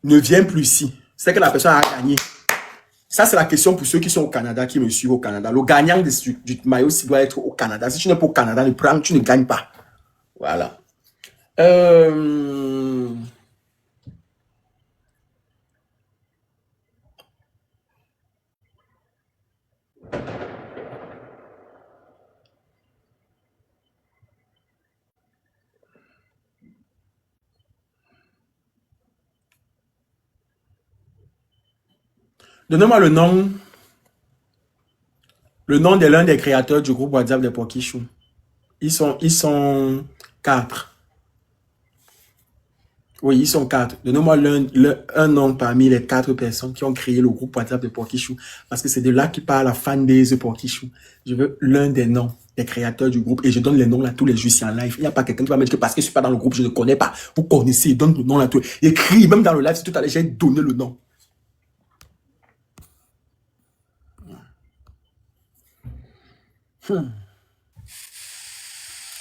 ne vient plus ici. C'est que la personne a gagné. Ça, c'est la question pour ceux qui sont au Canada, qui me suivent au Canada. Le gagnant du maillot aussi doit être au Canada. Si tu n'es pas au Canada, tu ne gagnes pas. Voilà. Donnez-moi le nom de l'un des créateurs du groupe WhatsApp des Pokichou. Ils sont 4. Oui, ils sont 4. Donnez-moi un nom parmi les 4 personnes qui ont créé le groupe WhatsApp de Pokichou. Parce que c'est de là qui parle la fanbase de Pokichou. Je veux l'un des noms des créateurs du groupe. Et je donne les noms là tous les jours ici en live. Il n'y a pas quelqu'un qui va me dire que parce que je ne suis pas dans le groupe, je ne connais pas. Vous connaissez, donne le nom là. Écris, même dans le live, si tout à l'heure, j'ai donné le nom.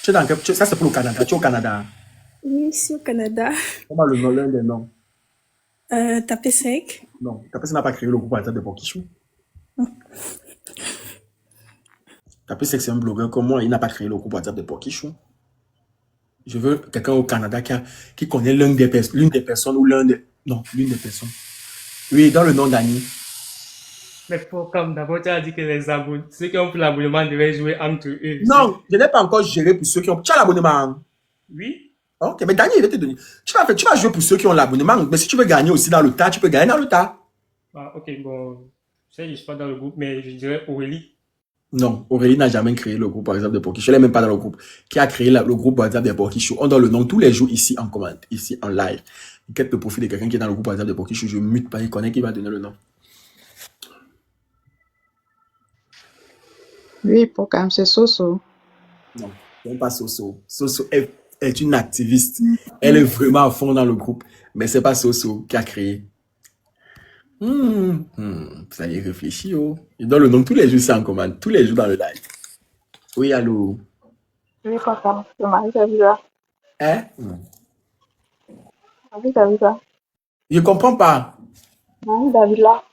Tu es dans ça, c'est pour le Canada. Tu es au Canada. Oui, ici au Canada. Comment le nom, l'un des noms? Tapé sec. Non, Tapé n'a pas créé le groupe WhatsApp de Pokichou. Tapé sec, c'est un blogueur comme moi. Il n'a pas créé le groupe WhatsApp de Pokichou. Je veux quelqu'un au Canada qui connaît l'une des personnes ou l'une des personnes. Oui, dans le nom d'Annie. Mais comme d'abord, tu as dit que les abonnés, ceux qui ont pris l'abonnement devaient jouer entre eux. Non, je n'ai pas encore géré pour ceux qui ont... Tu as l'abonnement? Oui. Ok, mais Daniel, il va te donner. Tu vas jouer pour ceux qui ont l'abonnement, mais si tu veux gagner aussi dans le tas, tu peux gagner dans le tas. Ah, ok, bon, je sais, je suis pas dans le groupe, mais je dirais Aurélie. Non, Aurélie n'a jamais créé le groupe WhatsApp de Pokichou. Elle n'est même pas dans le groupe. Qui a créé le groupe WhatsApp de Pokichou? On donne le nom tous les jours ici en commande, ici en live. Quel peut profiter de quelqu'un qui est dans le groupe WhatsApp de Pokichou? Je mute pas, il connaît qui va donner le nom. Oui, pour quand c'est Soso. Non, ce n'est pas Soso. Soso est une activiste. Elle est vraiment à fond dans le groupe. Mais ce n'est pas Soso qui a créé. Vous allez réfléchir. Oh. Il donne le nom tous les jours, c'est en commande. Tous les jours dans le live. Oui, allô? Oui, papa, c'est Marie Davila. Hein? Marie Davila. Je ne comprends pas. Marie Davila.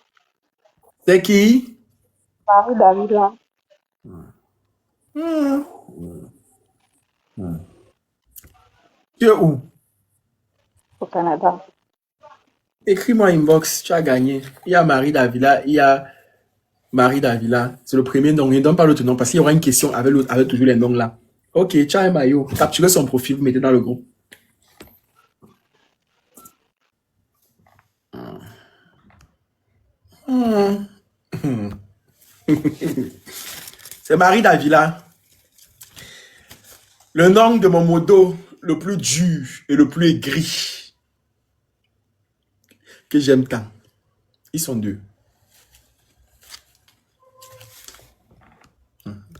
C'est qui? Marie Davila. Tu es où? Au Canada. Écris-moi inbox, tu as gagné. Il y a Marie Davila, il y a Marie Davila. C'est le premier nom. Ne donne pas l'autre nom parce qu'il y aura une question avec toujours les noms là. Ok, tu as un maillot. Capturez son profil, vous mettez dans le groupe. C'est Marie Davila. Le nom de mon modo le plus dur et le plus aigri que j'aime tant. Ils sont 2.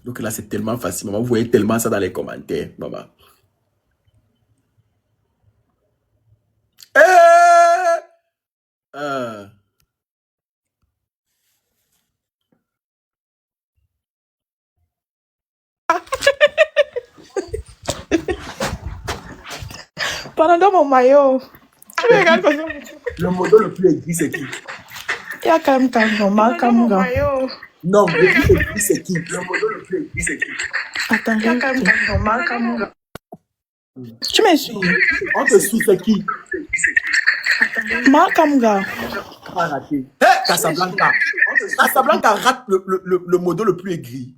Donc là, c'est tellement facile. Maman, vous voyez tellement ça dans les commentaires, maman. Pendant mon maillot. Tu me regardes comme ça. Le modo le plus aigri, c'est qui? Il y a quand même ta maman comme gars. Non, le plus aigri, c'est qui? Le modo le plus aigri, c'est qui? Attends, il y a quand même ta maman comme gars. Tu me suis? On te suit, c'est qui? Makamga. Pas raté. Casablanca. Casablanca rate le modo le plus aigri.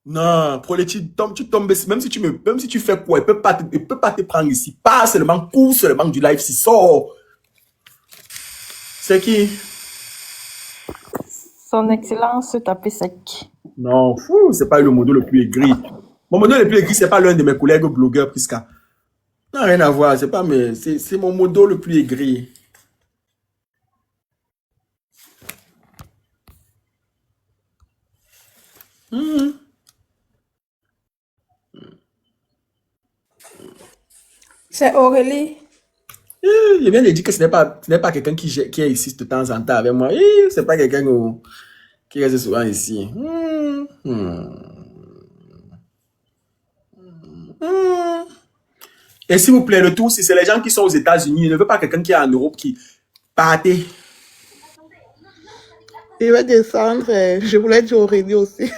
Non, Proletti, tu tombes, même si tu fais quoi, il peut pas te prendre ici. Pas seulement, cours seulement du live, si sort. C'est qui? Son Excellence Tapé sec. Non, fou, c'est pas le modo le plus aigri. Mon modo le plus aigri, c'est pas l'un de mes collègues blogueurs, Prisca. Non, rien à voir, c'est pas mais c'est mon modo le plus aigri. C'est Aurélie. Je viens de dire que ce n'est pas quelqu'un qui est ici de temps en temps avec moi. C'est pas quelqu'un qui reste souvent ici. Et s'il vous plaît, le tout, c'est les gens qui sont aux États-Unis. Je ne veux pas quelqu'un qui est en Europe qui partez. Il va descendre. Je voulais dire Aurélie aussi.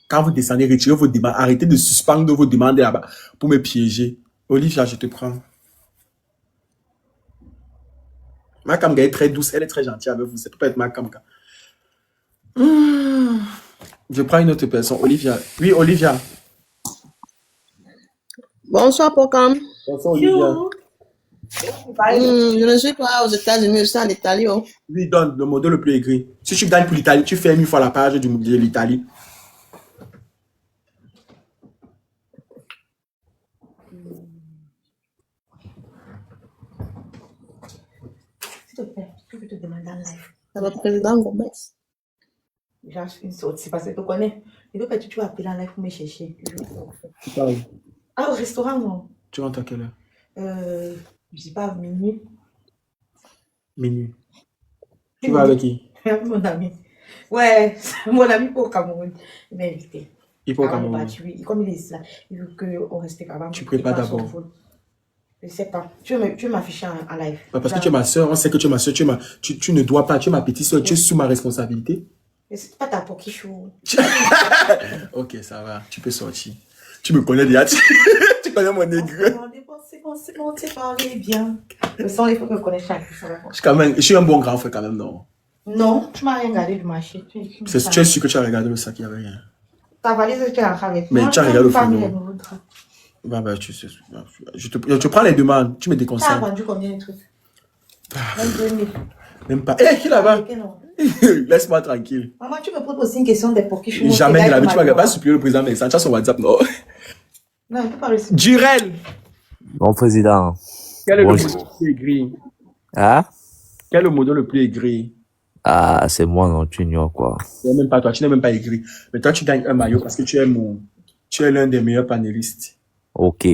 Quand vous descendez, retirez vos demandes. Arrêtez de suspendre vos demandes là-bas pour me piéger. Olivia, je te prends. Ma Kamga est très douce. Elle est très gentille avec vous. C'est peut être ma Kamga. Je prends une autre personne. Olivia. Oui, Olivia. Bonsoir, Pocam. Bonsoir, Olivia. Je ne suis pas aux États-Unis, je suis en Italie. Oh. Oui, donne le modèle le plus aigri. Si tu gagnes pour l'Italie, tu fais 1000 fois la page de l'Italie. S'il te plaît, je peux te demander en live. C'est votre président Gomez. Genre, une sortie, parce que tu connais. Il veut que tu vas appeler en live pour me chercher. Tu parles. Ah, au restaurant, non. Tu rentres à quelle heure? Je sais pas, minuit. Minuit. Tu vas avec qui? Mon ami. Ouais, mon ami pour Cameroun. Il m'a invité. Il faut Ah, quand bah, même. comme il est là, il veut qu'on reste avant. Tu prépares d'abord. Je sais pas. Tu veux m'afficher en live. Parce que tu es ma soeur, on sait que tu es ma soeur, tu ne dois pas, tu es ma petite soeur, tu es sous ma responsabilité. Mais c'est pas ta poquichou. Ok, ça va, tu peux sortir. Tu me connais déjà, tu connais mon nègre. C'est bon, tu parles bien. Le son, il faut que je connaisse chaque Je suis un bon grand frère quand même, non? Non, tu m'as rien regardé du marché. Tu Tu es sûr que tu as regardé le sac, il n'y avait rien. Ta valise, tu es rentré avec Mais moi. tu as regardé le famille, frigo. Tu sais, je prends les demandes, tu me Tu as déconseilles. vendu combien de trucs? 22 000. Même pas. Hé, qui là-bas? Laisse-moi tranquille. Maman, tu me poses aussi une question des poquichou. Jamais de la vie, tu ne vas pas supplier le président Vincent, tu as son WhatsApp, non? Non, il peut pas le supplier. Durel! Mon président. Quel est le Bonjour. modèle le plus aigri? Hein? Quel est le modèle le plus aigri? Ah, c'est moi, non, tu ignores quoi. C'est même pas toi, tu n'es même pas aigri. Mais toi, tu gagnes un maillot parce que tu es l'un des meilleurs panélistes. Ok.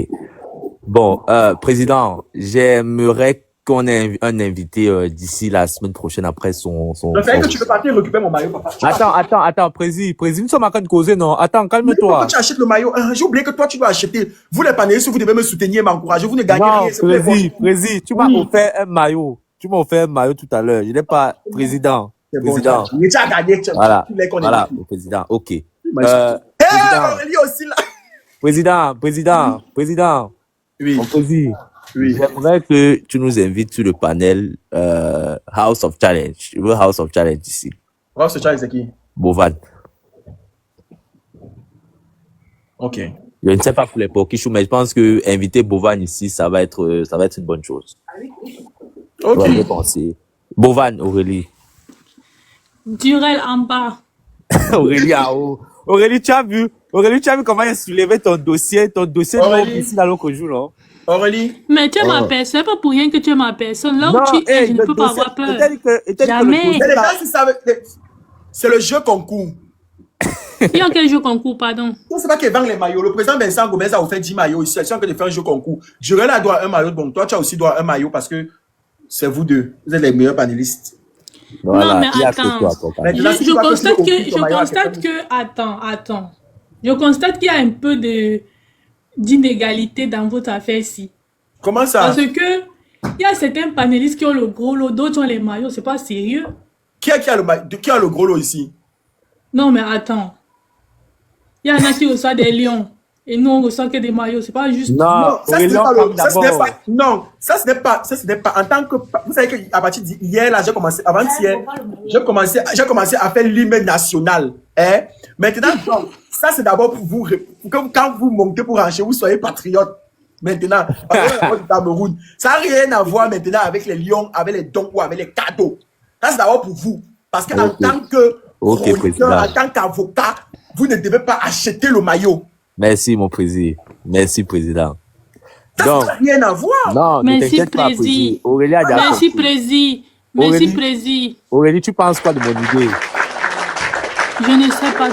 Bon, président, j'aimerais qu'on ait un invité d'ici la semaine prochaine après son. Le fait que tu peux partir récupérer mon maillot, papa. Attends, président, nous sommes en train de causer, non? Attends, Mais calme-toi. pourquoi tu achètes le maillot? J'ai oublié que toi, tu dois acheter. Vous, les panélistes, vous devez me soutenir et m'encourager. Vous ne gagnez Non, rien. c'est pour les président, tu m'as offert un maillot. Tu m'as offert un maillot tout à l'heure. Je n'ai pas, président. C'est bon, Président. mais tu as gagné. Voilà, Tu l'as connais. voilà, le président, ok. Hé, Président, Aurélie aussi là. président, Oui, mon président. oui. J'aimerais que tu nous invites sur le panel House of Challenge. Je veux House of Challenge ici. Wow, ce chat, c'est qui? Bovan. Ok. Je ne sais pas pour les Pokichou, mais je pense que inviter Bovan ici, ça va être une bonne chose. Ok. Ouais, j'ai pensé. Bovan, Aurélie. Durel en bas. Aurélie en haut. Aurélie, tu as vu comment il a soulevé ton dossier Aurélie. ici dans l'autre jour, non? Aurélie, Mais tu es ma personne, c'est pas pour rien que tu es ma personne. Là où Non, tu es, je ne le peux pas dossier- avoir peur. c'est-à-dire que Jamais. mais les gens, c'est ça. C'est le jeu concours. Il y a quel jeu concours, pardon? Tu ne sais pas qui vend les maillots. Le président Vincent Gomez a offert 10 maillots ici. Ils sont en train de faire un jeu concours. Jurel a droit à un maillot. Bon, toi, tu as aussi droit à un maillot parce que c'est vous deux. Vous êtes les meilleurs panélistes. Voilà, Non, mais il y a attends. que toi, ton Mais- candidat. Là, si tu vas constate continuer au que, foot, ton maillot à attends. Je constate qu'il y a un peu d'inégalité dans votre affaire-ci. Comment ça? Parce que il y a certains panélistes qui ont le gros lot, d'autres ont les maillots. C'est pas sérieux. Qui a le gros lot ici? Non, mais attends. Il y en a qui reçoivent des lions. Et nous, on reçoit que des maillots. C'est pas juste. Non, ça, ce Aurélie, n'est pas parle le- ça, ce n'est d'abord. pas, non, ça, ce n'est pas, en tant que, vous savez qu'à partir d'hier, là, j'ai commencé, avant-hier, j'ai commencé à faire l'hymne national, hein. Maintenant, donc, ça, c'est d'abord pour vous, comme quand vous montez pour ranger, vous soyez patriote. Maintenant, parce que du Cameroun, ça n'a rien à voir maintenant avec les lions, avec les dons ou avec les cadeaux. Ça, c'est d'abord pour vous. Parce qu'en Ok. tant que Ok, chroniqueur, président. en tant qu'avocat, vous ne devez pas acheter le maillot. Merci, mon président. Merci, président. Ça Donc, n'a rien à voir. non, ne Merci, t'inquiète pas, président. président. Aurélie a déjà Merci, compris. président. Merci, Aurélie. président. Aurélie, tu penses quoi de mon idée? Je ne sais pas.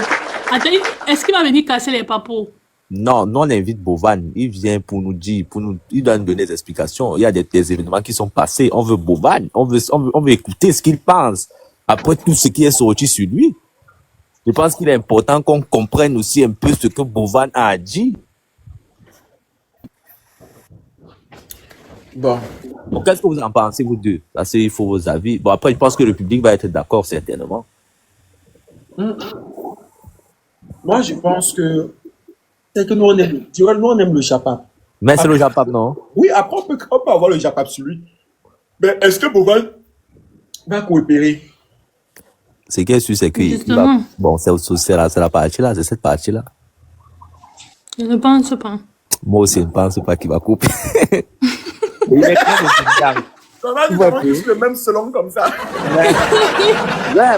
Attends, est-ce qu'il va venir casser les papos? Non, on invite Bovan. Il vient pour nous dire, il doit nous donner des explications. Il y a des événements qui sont passés. On veut Bovan. On veut écouter ce qu'il pense. Après tout ce qui est sorti sur lui. Je pense qu'il est important qu'on comprenne aussi un peu ce que Bovan a dit. Bon. Donc, qu'est-ce que vous en pensez, vous deux? Parce qu'il faut vos avis. Bon, après, je pense que le public va être d'accord, certainement. Moi, je pense que c'est que nous, on aime, tu vois, nous, on aime le Japap. Mais c'est le Après, Japap, non? oui, après, on peut avoir le Japap sur lui. Mais est-ce que Bovan va coopérer? Ce qui est sûr, c'est qu'il va. Justement, Bon, c'est la partie-là, c'est cette partie-là. je ne pense pas. Moi aussi, je ne pense pas qu'il va couper. Il est très intelligent. Nous avons tous le même selon comme ça. Ouais,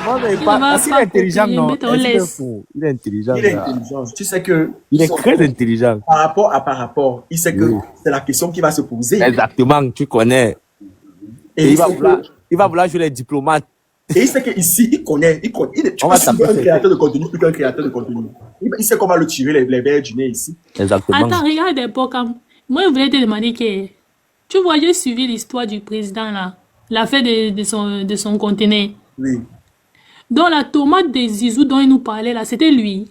moi, mais Il ne pas. va Parce qu'il est pas intelligent, copier, non? mais on Est-ce qu'il est laisse. fou? Il est intelligent, Il est là. intelligent. Tu sais que Il est très intelligent. par rapport, il sait que Oui. c'est la question qui va se poser. Exactement, tu connais. Et Et il sait il va vouloir jouer les diplomates. et il sait qu'ici, il connaît. Tu On peux va suivre taper un ses créateur de contenu plus qu'un créateur de contenu. Il sait comment le tirer les verres du nez ici. Exactement. Attends, regarde un peu comme. Moi, je voulais te demander que. Tu vois, j'ai suivi l'histoire du président là. L'affaire de son conteneur. Oui. Donc, la tomate de Zizou dont il nous parlait là, c'était lui.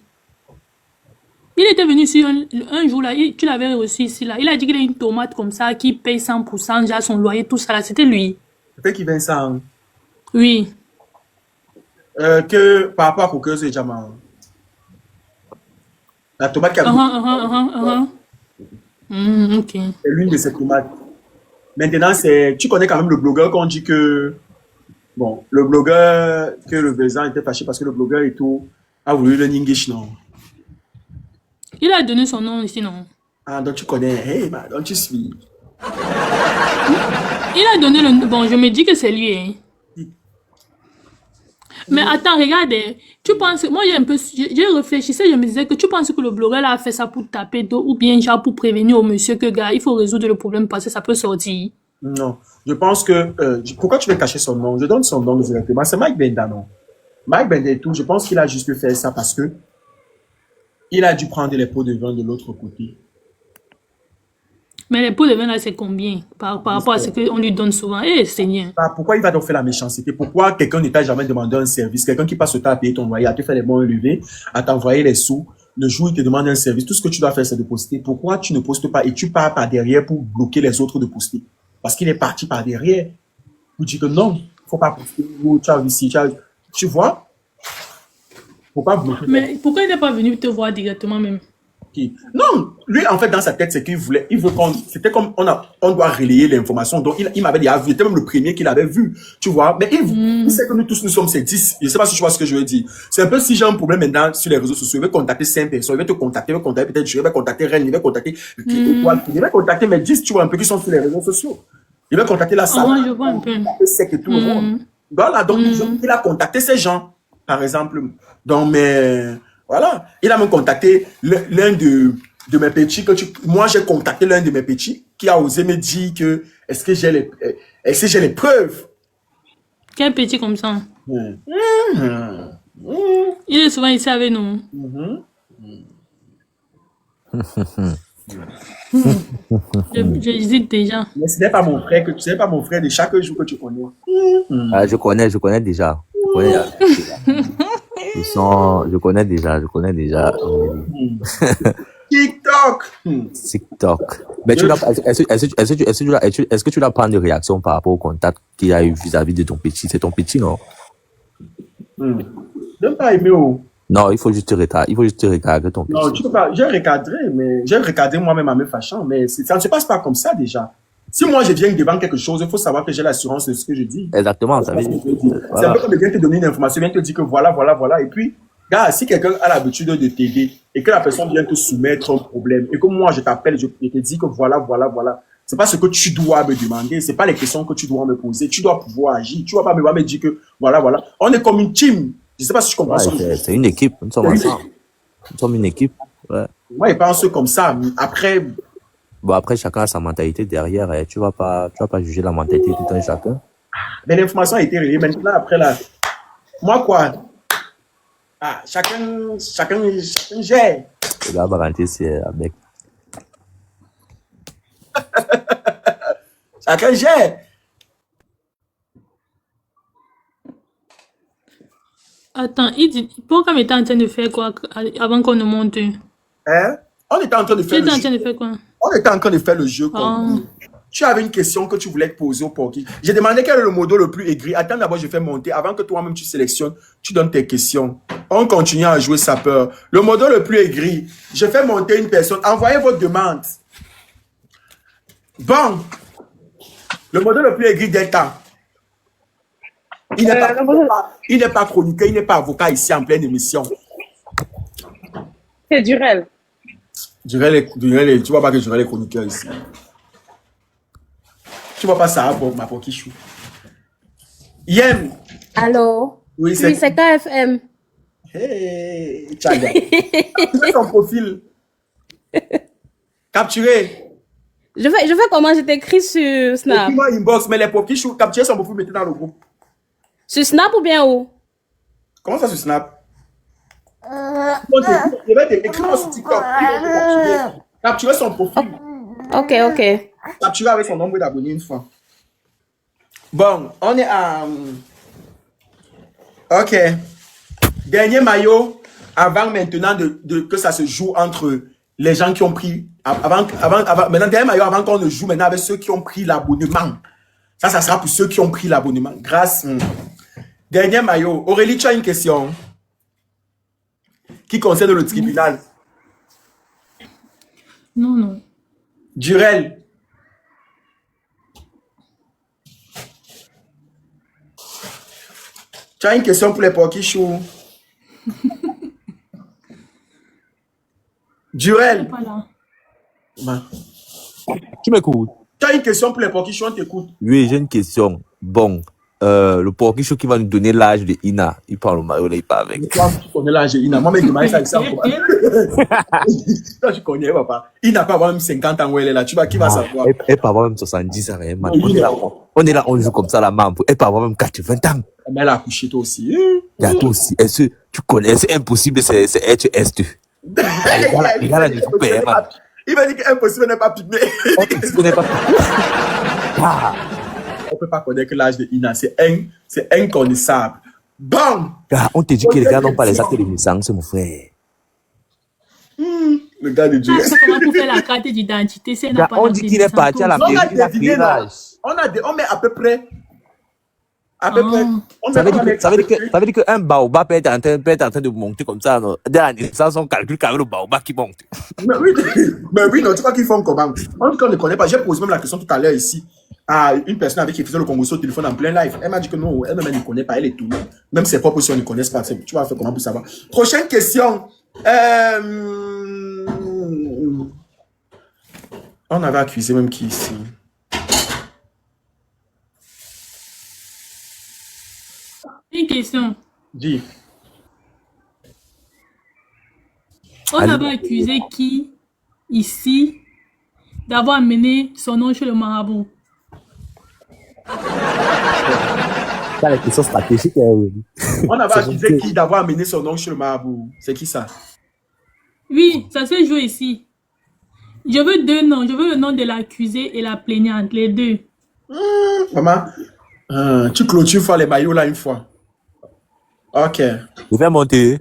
Il était venu sur un jour là, tu l'avais reçu ici là. Il a dit qu'il a une tomate comme ça qui paye 100%, déjà son loyer, tout ça là. C'était lui. Peut-être qu'il vient ça. Oui. Que par rapport à Coqueuse et Jama. La tomate qui a Ok. c'est l'une de ces tomates. Maintenant, tu connais quand même le blogueur qu'on dit que, bon, le blogueur, que le président était fâché parce que le blogueur et tout a voulu le Ningish, non? Il a donné son nom ici, non? Ah, donc tu connais, hey, bah, donc tu suis. Il a donné le... Bon, je me dis que c'est lui, hein. Mais attends, regarde, tu penses... Moi, j'ai réfléchi, je me disais que tu penses que le blogueur là a fait ça pour taper d'eau ou bien genre pour prévenir au monsieur que, gars, il faut résoudre le problème parce que ça peut sortir. Non, je pense que, pourquoi tu veux cacher son nom? Je donne son nom directement, c'est Mike Benda, non? Mike Benda et tout, je pense qu'il a juste fait ça parce que il a dû prendre les pots de vin de l'autre côté. Mais les pots de vin là, c'est combien par rapport à ce qu'on lui donne souvent? Eh, Seigneur. Ah, pourquoi il va donc faire la méchanceté? Pourquoi quelqu'un ne t'a jamais demandé un service? Quelqu'un qui passe le temps à payer ton loyer, à te faire les bons élevés, à t'envoyer les sous. Le jour où il te demande un service, tout ce que tu dois faire, c'est de poster. Pourquoi tu ne postes pas et tu pars par derrière pour bloquer les autres de poster? Parce qu'il est parti par derrière pour dire que non, faut pas poster. Tu vois? Faut pas bloquer. Mais pourquoi il n'est pas venu te voir directement même? Non, lui, en fait, dans sa tête, c'est qu'il veut c'était comme on doit relayer l'information. Donc, il m'avait dit, il était même le premier qu'il avait vu, tu vois. Mais il sait que nous tous, nous sommes ces 10. Je sais pas si tu vois ce que je veux dire. C'est un peu si j'ai un problème maintenant sur les réseaux sociaux, il va contacter 5 personnes, il va te contacter, peut-être je vais contacter Rennes, il va contacter, il va contacter mes 10, tu vois, un peu qui sont sur les réseaux sociaux. Il va contacter la salle. Moi, je vois un peu. C'est que tout le monde. Voilà, donc, il a contacté ces gens, par exemple, dans mes, voilà. Il a même contacté l'un de mes petits moi j'ai contacté l'un de mes petits qui a osé me dire que est-ce que j'ai les preuves? Quel petit comme ça? Il est souvent ici avec nous. J'hésite déjà. Mais ce n'est pas mon frère tu sais pas mon frère de chaque jour que tu connais. Ah, je connais déjà. Je connais déjà. TikTok. Mais est-ce que tu dois prendre des réactions par rapport au contact qu'il y a eu vis-à-vis de ton petit? C'est ton petit, non? Je n'ai pas aimé. Non, il faut juste te regarder ton petit. Non, tu peux pas. J'ai recadré moi-même en me fâchant, mais ça ne se passe pas comme ça déjà. Si moi je viens devant quelque chose, il faut savoir que j'ai l'assurance de ce que je dis. Exactement, ça veut dire. C'est un peu comme il vient te donner une information, il vient te dire que voilà. Et puis, gars, si quelqu'un a l'habitude de t'aider et que la personne vient te soumettre un problème et que moi je t'appelle, je te dis que voilà. C'est pas ce que tu dois me demander, c'est pas les questions que tu dois me poser. Tu dois pouvoir agir. Tu vas pas me dire que voilà. On est comme une team. Je sais pas si tu comprends ça. C'est une équipe. Nous sommes ensemble. Nous sommes une équipe. Ouais. Moi, je pense comme ça. Après. Bon, après, chacun a sa mentalité derrière. Et tu vas pas juger la mentalité de tout un chacun. Mais l'information a été relayée. Maintenant, après là. Moi, quoi? Ah, chacun gère. Le gars va rentrer, c'est avec. Chacun gère. Attends, il dit, pourquoi tu es en train de faire quoi avant qu'on nous monte? Hein? On était en train de faire Tu étais en train de faire quoi? On était en train de faire le jeu. tu avais une question que tu voulais poser au Porky. J'ai demandé quel est le modèle le plus aigri. Attends, d'abord, je fais monter. Avant que toi-même tu sélectionnes, tu donnes tes questions. On continue à jouer sapeur. Le modèle le plus aigri. Je fais monter une personne. Envoyez votre demande. Bon. Le modèle le plus aigri d'État. Il n'est pas chroniqueur, il n'est pas avocat ici en pleine émission. C'est Durel. Tu vois pas que Durel est chroniqueur ici. Tu vois pas ça pour ma Pokichou. Yem. Allô? Oui, Oui, c'est KFM. Hey, Tchaga. Capturez ton profil. Capturez. Je fais comment? Je t'écris sur Snap. Écris-moi inbox, mais les Pokichou, capturez son profil, mettez dans le groupe. Sur Snap ou bien où? Comment ça sur Snap? Je vais t'écrire sur TikTok. Capturez son profil. Ok. Capturez avec son nombre d'abonnés une fois. Bon, on est à... Ok. Dernier maillot, avant maintenant que ça se joue entre les gens qui ont pris... Maintenant, dernier maillot avant qu'on ne joue maintenant avec ceux qui ont pris l'abonnement. Ça sera pour ceux qui ont pris l'abonnement. Grâce... Dernier maillot. Aurélie, tu as une question qui concerne le tribunal. Non. Durel. Tu as une question pour les Pokichou? Durel. Voilà. Bah. Qui m'écoute? Tu as une question pour les Pokichou, on t'écoute. Oui, j'ai une question. Bon, le Pokichou qui va nous donner l'âge de Ina, il parle au maillot, là, il parle avec. Toi, tu connais l'âge de Ina. Moi, mais demande ça ici en comment. Toi, tu connais, papa. Ina peut avoir même 50 ans où elle est là. Tu vois, qui va savoir? Elle peut avoir même 70 ans, hein, man. Oui, On est là, on joue comme ça, la main. Elle peut avoir même 80 ans. Mais elle a accouché toi aussi. Il y a toi aussi. Est-ce que tu connais? C'est impossible, c'est HS2. Les gars, là, je vous paye, man. Il va dire qu'impossible n'est pas pygmé. Impossible n'est pas Ah. On peut pas connaître l'âge de Ina. C'est inconnaissable. Bon. Gars, on te dit que les gars n'ont pas les actes de naissance, mon frère. Le gars de Dieu. C'est comment pour faire la carte d'identité si elle n'a Gars, pas on dit qu'il est parti à la mairie, il a pris l'âge. On met à peu près. Ça veut dire qu'un baobab peut être en train de monter comme ça. Non? Dès la naissance, on calcule quand même le baobab qui monte. Mais oui, non, tu crois qu'ils font comment? En tout cas, on ne connaît pas. J'ai posé même la question tout à l'heure ici à une personne avec qui faisait le Congo au téléphone en plein live. Elle m'a dit que non, elle-même elle ne connaît pas, elle est tout. Même ses propres soeurs ne connaissent pas. Tu vas faire comment pour savoir? Prochaine question. On avait accusé même qui ici? Une question. Dis. On avait accusé qui, ici, d'avoir amené son nom chez le marabout? C'est la question stratégique. On avait accusé qui d'avoir amené son nom chez le marabout? C'est qui ça? Oui, ça se joue ici. Je veux deux noms. Je veux le nom de l'accusé et la plaignante, les deux. Maman, tu clôtures fois les maillots là une fois. Ok. Je vais monter.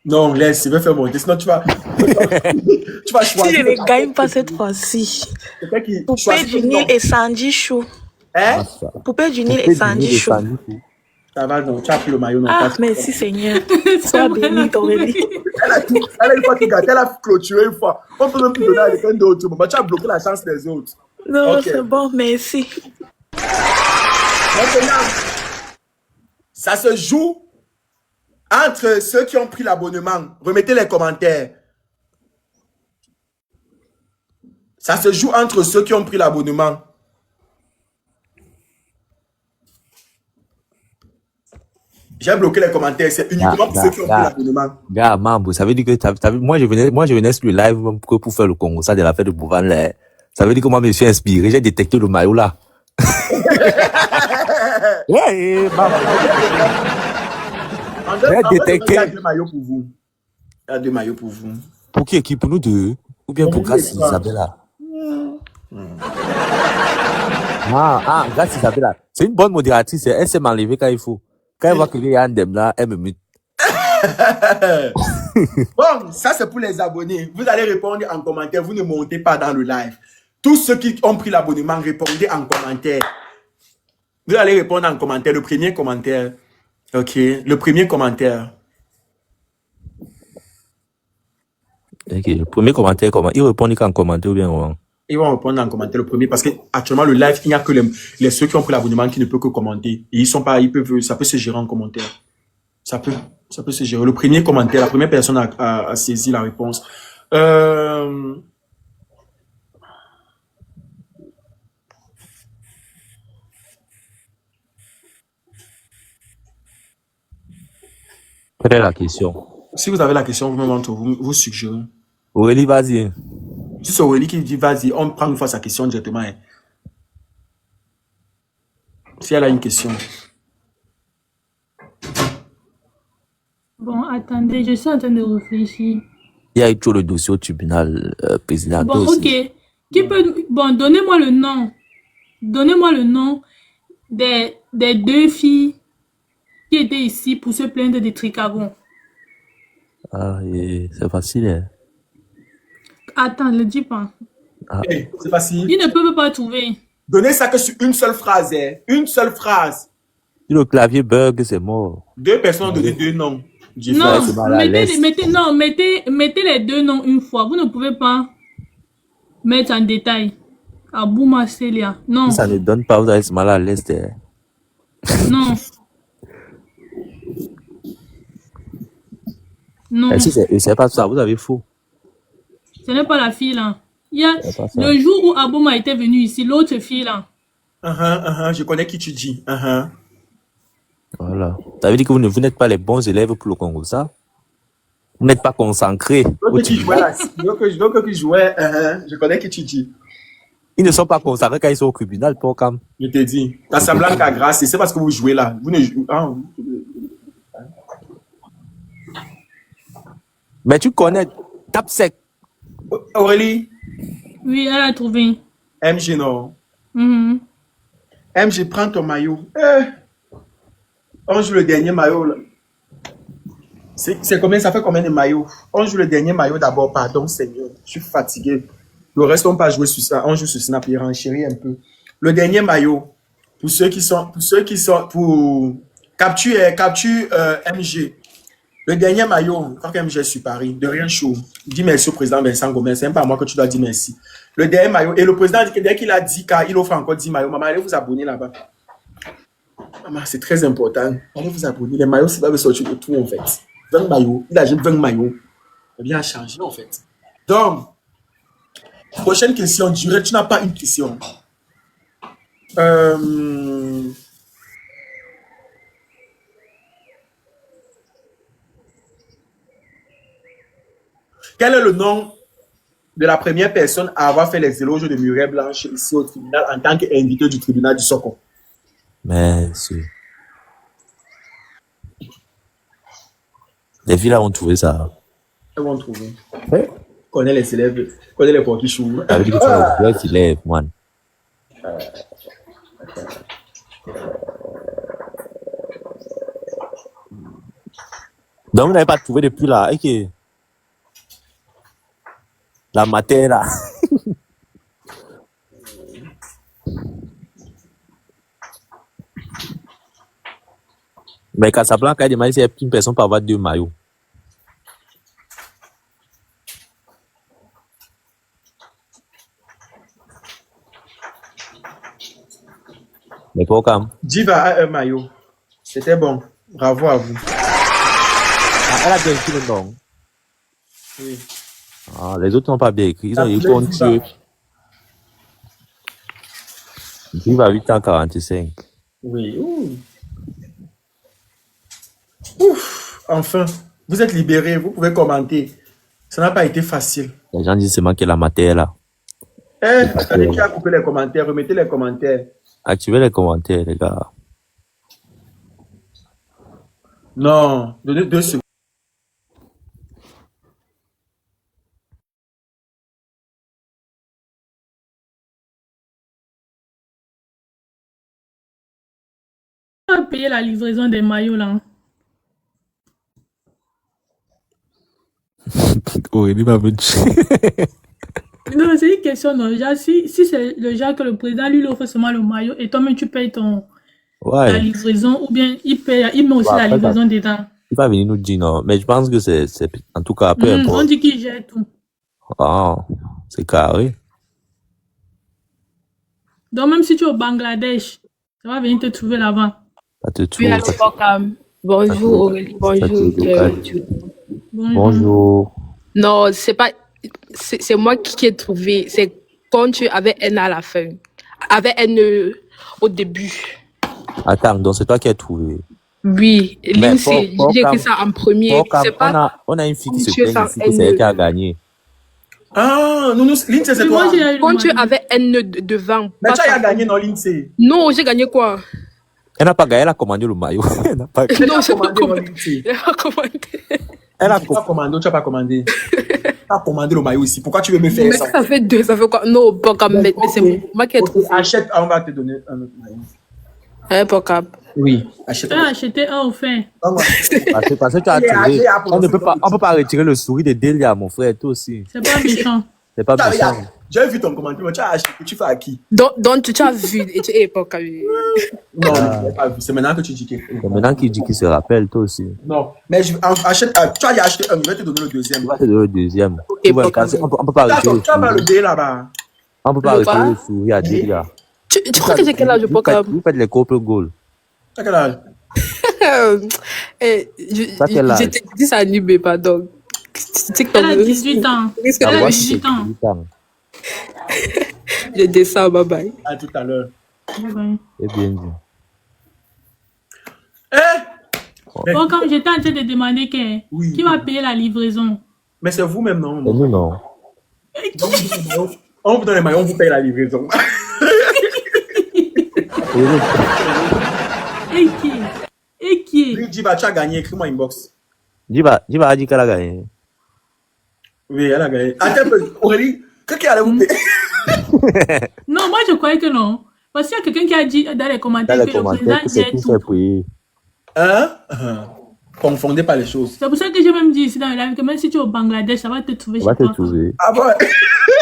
Non, laisse, je vais faire monter. Sinon, tu vas choisir. Si je ne gagne pas cette fois-ci. Poupée du Nil et Sandy Chou. Hein? Poupée du Nil et Sandy Chou. Ça va, non, tu as pris le maillot. Non, Ah, merci Seigneur. Sois béni, Aurélie. Elle a une fois qui gâte, elle a clôturé une fois. On peut même plus donner à quelqu'un d'autre. Mais tu as bloqué la chance des autres. Non, Ok. c'est bon, merci. Maintenant, ça se joue entre ceux qui ont pris l'abonnement. Remettez les commentaires. Ça se joue entre ceux qui ont pris l'abonnement. J'ai bloqué les commentaires. C'est uniquement pour ceux qui ont pris l'abonnement. Gars, Mambo, ça veut dire que moi, je venais sur le live même pour faire le Congo, ça de la fête de Bouvan, là. Ça veut dire que moi, je me suis inspiré. J'ai détecté le maillot là. Il y a deux maillots pour vous. Il y a deux maillots pour vous. Pour qui? Pour nous deux? Ou bien pour Grâce Isabella? Grâce Isabella. C'est une bonne modératrice. Elle sait m'enlever quand il faut. Quand elle voit qu'il y a un dem là, elle me mute. Bon, ça c'est pour les abonnés. Vous allez répondre en commentaire. Vous ne montez pas dans le live. Tous ceux qui ont pris l'abonnement, répondez en commentaire. Vous allez répondre en commentaire, le premier commentaire. Ok, le premier commentaire. Ok, le premier commentaire, comment? Il répond qu'en commentaire ou bien comment? Ils vont répondre en commentaire le premier parce que actuellement le live, il n'y a que ceux qui ont pris l'abonnement qui ne peuvent que commenter. Et ça peut se gérer en commentaire. Ça peut se gérer. Le premier commentaire, la première personne a saisi la réponse. Quelle est la question? Si vous avez la question, vous me montrez, vous suggérez. Aurélie, vas-y. Si c'est Aurélie qui dit vas-y, on prend une fois sa question directement. Hein. Si elle a une question. Bon, attendez, je suis en train de réfléchir. Il y a eu tout le dossier au tribunal président. Bon, ok. Qui peut... Bon, donnez-moi le nom. Donnez-moi le nom des deux filles qui étaient ici pour se plaindre de Tricagon. Ah, c'est facile. Hein. Attends, ne le dis pas. Ah. Hey, c'est facile. Ils ne peuvent pas trouver. Donnez ça que sur une seule phrase. Hein. Une seule phrase. Si le clavier bug, c'est mort. Deux personnes ont donné deux noms. Non, mettez les deux noms une fois. Vous ne pouvez pas mettre en détail. Abouma Célia. Non. Si ça ne donne pas, vous allez se mal à l'aise. Non. Non. Si c'est pas ça, vous avez faux. Ce n'est pas la fille là. Il y a le jour où Abouma était venu ici, l'autre fille là. Je connais qui tu dis. Voilà. Ça veut dire que vous n'êtes pas les bons élèves pour le Congo, ça? Vous n'êtes pas concentrés. Donc, qui jouait, je connais qui tu dis. Ils ne sont pas concentrés quand ils sont au tribunal, pour Cam. Je te dis. Casablanca grâce, c'est parce que vous jouez là. Vous ne jouez pas. Mais tu connais, tape sec. Aurélie? Oui, elle a trouvé. MG, non? MG, prends ton maillot. On joue le dernier maillot. Là. C'est combien? Ça fait combien de maillots? On joue le dernier maillot d'abord. Pardon, Seigneur. Je suis fatigué. Le reste, on ne pas jouer sur ça. On joue sur Snap et renchérir un peu. Le dernier maillot. Pour ceux qui sont pour capture MG. Le dernier maillot, quand MG est sur Paris, de rien chaud. Dis merci au président Vincent Gomez. C'est même pas à moi que tu dois dire merci. Le dernier maillot. Et le président dit que dès qu'il a 10 cas, il offre encore 10 maillots. Maman, allez vous abonner là-bas. Maman, c'est très important. Allez vous abonner. Les maillots, c'est pas de sortir de tout en fait. 20 maillots. Il a juste 20 maillots. Il a bien changé en fait. Donc, prochaine question. Durée, tu n'as pas une question. Quel est le nom de la première personne à avoir fait les éloges de Muriel Blanche ici au tribunal en tant qu'invité du tribunal du Socon? Merci. Les filles là ont trouvé ça. Elles vont trouver. Connais les élèves, connais les porcs qui chouent. Ça veut dire que tu as les élèves, man. Donc vous n'avez pas trouvé depuis là. Ok. La matière là. Mais Casablanca a demandé si une personne peut avoir 2 maillots. Mais pour quand? Diva a un maillot. C'était bon. Bravo à vous. Ah, elle a bien écrit le nom. Oui. Ah, les autres n'ont pas bien écrit. Ils ont écrit contre Dieu. Diva 8h45. Oui. Ouf. Enfin, vous êtes libérés. Vous pouvez commenter. Ça n'a pas été facile. Les gens disent seulement que la matière là. Attendez, qui a coupé les commentaires? Remettez les commentaires. Activez les commentaires, les gars. Non, donnez 2 secondes. On va payer la livraison des maillots là. Aurélie m'a me tuer. Non, c'est une question, non. Genre, si c'est le genre que le président lui offre seulement le maillot et toi-même tu payes ta Ouais. livraison, ou bien il met aussi Bon, la après, livraison dedans. il va venir nous dire non. Mais je pense que c'est, en tout cas, peu On importe. dit qu'il gère tout. Ah, c'est carré. Donc, même si tu es au Bangladesh, ça va venir te trouver là-bas. Ça te Oui, trouve. alors, Bokam. Bonjour, Aurélie. Bonjour. Bonjour. Non, c'est pas. C'est moi qui ai trouvé. C'est quand tu avais N à la fin. Avec N au début. Attends, donc c'est toi qui as trouvé. Oui, Mais Lindsay, j'ai écrit ça en premier. C'est pas. on a une fille qui se Monsieur plaint sans ici que c'est elle N. qui a gagné. Ah, non, Lindsay, c'est Mais toi. moi, j'ai Quand tu avais N devant. Mais pas tu as ça. gagné, non, Lindsay. Non, j'ai gagné quoi? Elle n'a pas gagné, elle a commandé le maillot. Elle n'a pas gagné. Non, j'ai pas commandé, non, commandé. Lindsay. J'ai pas commandé. Elle a pas commandé, tu n'as pas commandé. Tu as commandé le maillot ici. Pourquoi tu veux me faire Mais ça? ça fait deux, ça fait quoi? Non, Bokam, mais c'est moi qui ai trouvé. Achète, on va te donner un autre maillot. Hein, Bokam? Oui, achète. Tu as acheté un offert. Parce que tu as trouvé. On ne peut pas retirer le sourire de Delia, mon frère, toi aussi. C'est pas méchant. C'est pas méchant. J'ai vu ton commentaire, mais tu as acheté, tu fais à qui? Donc, tu as vu et tu es Bokam. Non, je n'ai pas vu. C'est maintenant que tu dis que. C'est maintenant qu'il dit qu'il se rappelle, toi aussi. Non, mais achète, tu as acheté un, je vais te donner le deuxième. Tu vas te donner le deuxième. Ok, Tu vois, Bokam. on peut pas retirer le Tu as pas le sourire. dé là-bas. On peut pas Le quoi? retirer le sourire à Delia. Tu crois que j'ai quel âge, Bokam? Vous faites les couple goals. Tu as quel âge? T'as quel âge? J'étais 10 à Libé, pardon. Elle a 18 ans. risque Ta Elle a voix, de- c'est 18 ans. 18 ans. Je descends, bye bye. À tout à l'heure. Ouais. C'est bien dit. Eh! Bon, comme j'étais en train de demander Oui. qui va payer la livraison. Mais c'est vous-même, non? Et nous, non. On vous donne les maillots, on vous paye la livraison. Et qui? Et qui? Lui, Diba, tu as gagné, écris-moi inbox. Diba a dit qu'elle a gagné. Oui, elle a gagné. Attends un peu, Aurélie, qu'est-ce qu'elle allait vous payer? Non, moi je croyais que non. Parce qu'il y a quelqu'un qui a dit dans les Dans commentaires les que le commentaires, président que c'est gère tout tout. fait prier. Hein? Confondez pas les choses. C'est pour ça que j'ai même dit ici dans le live que même si tu es au Bangladesh, ça va te trouver On va chez te toi. trouver. Ah bon?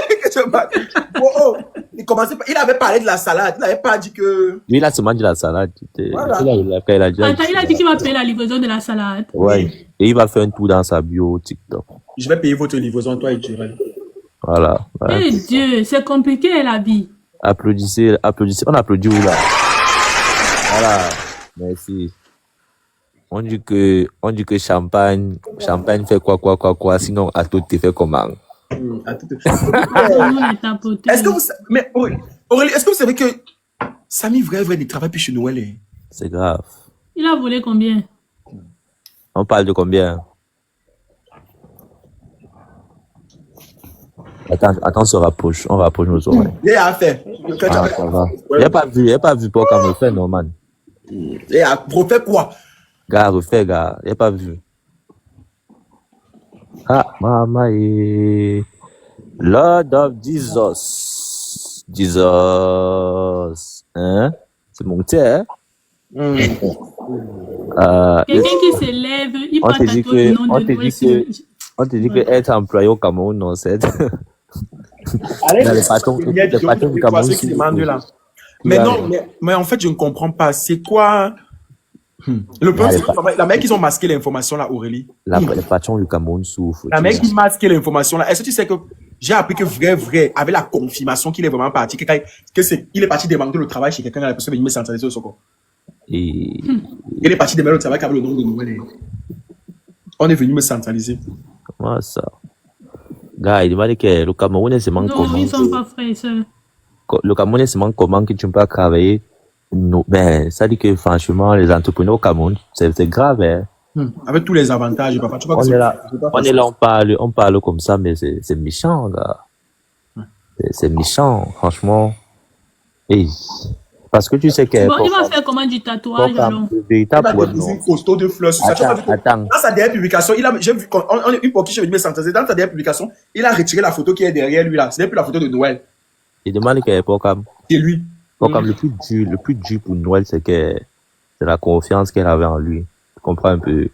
Qu'est-ce que tu oh, il avait parlé de la salade, il n'avait pas dit que. Lui, il a seulement dit la salade. Voilà. Il a dit. Attends, il a dit qu'il va payer la livraison de la salade. Ouais. Et il va faire un tour dans sa bio TikTok. Je vais payer votre livraison, toi et Jérôme. Voilà. Voilà. Eh Dieu, c'est compliqué la vie. Applaudissez. On applaudit où là? Voilà. Merci. On dit que champagne fait quoi, sinon à tout te fait comment? Nous, les tapoter. Est-ce que vous savez, mais Aurélie, est-ce que vous savez que Samy vrai ne travaille plus chez Noël? C'est grave. Il a volé combien? On parle de combien? Attends, on se rapproche. On rapproche nos oreilles. Il a fait. Ah, ça va. Il a pas vu pour comme le fait, Norman. Il a refait quoi? Gars, refait, gars. Il a pas vu. Ah, maman et Lord of Jesus. Jesus. Hein? C'est mon thé, hein? Quelqu'un qui s'élève, il on parle te dit tantôt du nom que, de Noël. on te dit que être employé au Cameroun, non, c'est. Allez, Dans les patrons du Cameroun. qui demandent là. Mais non, mais en fait, je ne comprends pas. C'est quoi? Le problème, c'est que la mec, ils ont masqué l'information là, Aurélie. Les patrons du Cameroun souffrent. La mec, qui masqué l'information là. Est-ce que tu sais que j'ai appris que vrai, avec la confirmation qu'il est vraiment parti, il est parti demander le travail chez quelqu'un, la personne est venue me centraliser au Soko. Et Il est parti demander le travail avec le nom de Noël. On est venu me centraliser. comment ça? Gars, il demande que le Cameroun, c'est Non, comment? ils ne sont pas frères et sœurs. Le Cameroun, c'est comment que tu ne peux pas travailler? Non, ben, ça dit que franchement, les entrepreneurs au Cameroun, c'est grave, hein. Avec tous les avantages, papa. Tu vois On est là, on parle comme ça, mais c'est méchant, gars. C'est méchant, franchement. Et, parce que tu sais que. Bon, il va faire comment du tatouage alors? Le véritable Il a déposé une photo de fleurs sur ça. Tu vois, Attends. dans sa dernière publication, j'ai vu, une fois qu'il est venu me centraliser, dans sa dernière publication, il a retiré la photo qui est derrière lui là. Ce n'est plus la photo de Noël. Il demande qu'il y ait pas comme. C'est lui. Comme le plus dur pour Noël, c'est la confiance qu'elle avait en lui. Tu comprends un peu?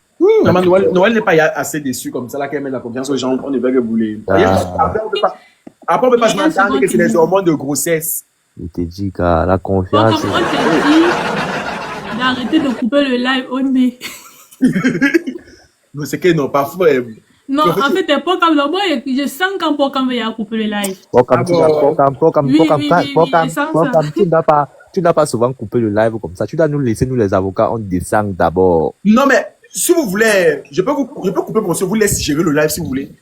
Noël n'est pas assez déçu comme ça, là, qu'elle met la confiance aux gens, on ne veut que vous les. Après, on peut pas se Et un m'entendre second que c'est les qui- hormones de grossesse. Je te dis, gars, la Bon, confiance. comme on t'a dit d'arrêter de couper le live au nez. Non, c'est qu'ils n'ont pas fait. Non, en fait, t'es pas comme le boy. Je sens qu'un peu comme il a coupé le live. Pokam, Oui, je sens ça. tu n'as pas souvent coupé le live comme ça. Tu dois nous laisser, nous les avocats, on descend d'abord. Non, mais si vous voulez, je peux couper pour vous laisser gérer le live si vous voulez.